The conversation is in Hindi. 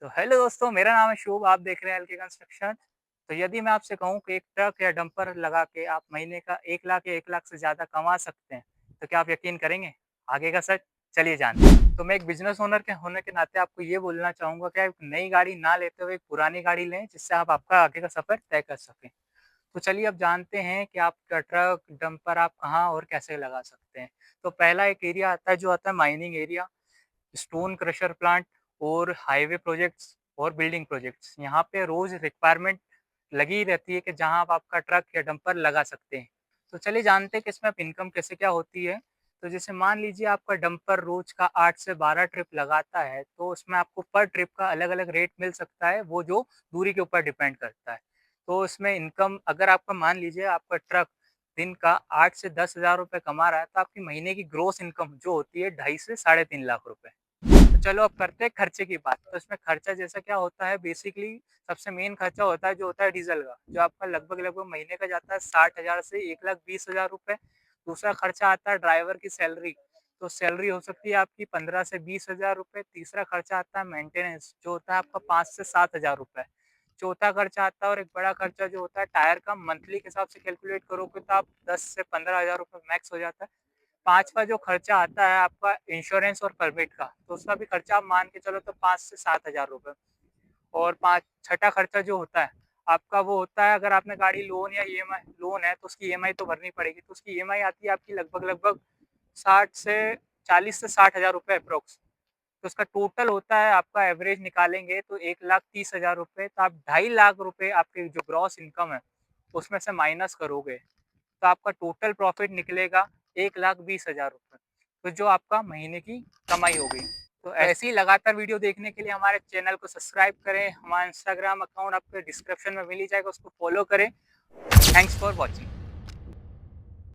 तो हेलो दोस्तों, मेरा नाम है शुभ, आप देख रहे हैं एलके कंस्ट्रक्शन। तो यदि मैं आपसे कहूँ कि एक ट्रक या डंपर लगा के आप महीने का 1 लाख या 1 लाख से ज़्यादा कमा सकते हैं, तो क्या आप यकीन करेंगे? आगे का सच चलिए जानते हैं। तो मैं एक बिज़नेस ओनर के होने के नाते आपको ये बोलना चाहूँगा कि आप नई गाड़ी ना लेते हुए एक पुरानी गाड़ी लें, जिससे आप आपका आगे का सफ़र तय कर सकें। तो चलिए अब जानते हैं कि आपका ट्रक, डंपर आप कहाँ और कैसे लगा सकते हैं। तो पहला एक एरिया आता है जो आता है mining area. Stone crusher plant और हाईवे प्रोजेक्ट्स और बिल्डिंग प्रोजेक्ट्स यहाँ पे रोज रिक्वायरमेंट लगी रहती है कि जहाँ आप आपका ट्रक या डंपर लगा सकते हैं। तो चलिए जानते हैं कि इसमें आप इनकम कैसे क्या होती है। तो जैसे मान लीजिए आपका डंपर रोज का 8 से 12 ट्रिप लगाता है, तो उसमें आपको पर ट्रिप का अलग अलग रेट मिल सकता है, वो जो दूरी के ऊपर डिपेंड करता है। तो इसमें इनकम अगर आपका मान लीजिए आपका ट्रक दिन का 8 से 10 हज़ार रुपये कमा रहा है, तो आपकी महीने की ग्रोस इनकम जो होती है 2.5 से 3.5 लाख रुपए। तो चलो अब करते हैं खर्चे की बात। तो इसमें खर्चा जैसा क्या होता है, बेसिकली सबसे मेन खर्चा होता है जो होता है डीज़ल का, जो आपका लगभग महीने का जाता है 60,000 से 1,20,000 रुपए। दूसरा खर्चा आता है ड्राइवर की सैलरी, तो सैलरी हो सकती है आपकी 15 से 20,000 रुपए। तीसरा खर्चा आता है मेंटेनेंस, जो होता है आपका 5 से 7,000 रुपए। चौथा खर्चा आता है और एक बड़ा खर्चा जो होता है टायर का, मंथली के हिसाब से कैलकुलेट करोगे तो आप 10 से 15,000 रुपए मैक्स हो जाता है। पाँचवा जो खर्चा आता है आपका इंश्योरेंस और परमिट का, तो उसका भी खर्चा आप मान के चलो तो 5 से 7,000 रुपए। और पाँच छठा खर्चा जो होता है आपका, वो होता है अगर आपने गाड़ी लोन या ईएमआई लोन है तो उसकी ईएमआई तो भरनी पड़ेगी। तो उसकी ईएमआई आती है आपकी लगभग 60 से 40 से 60,000 रुपए अप्रॉक्स। तो उसका टोटल होता है, आपका एवरेज निकालेंगे तो 1,30,000 रुपए। तो आप 2.5 लाख रुपए आपके जो ग्रॉस इनकम है उसमें से माइनस करोगे, तो आपका टोटल प्रॉफिट निकलेगा 1,20,000 रुपए। तो जो आपका महीने की कमाई हो गई। तो ऐसी ही लगातार वीडियो देखने के लिए हमारे चैनल को सब्सक्राइब करें। हमारा इंस्टाग्राम अकाउंट आपको डिस्क्रिप्शन में मिल ही जाएगा, उसको फॉलो करें। Thanks for watching.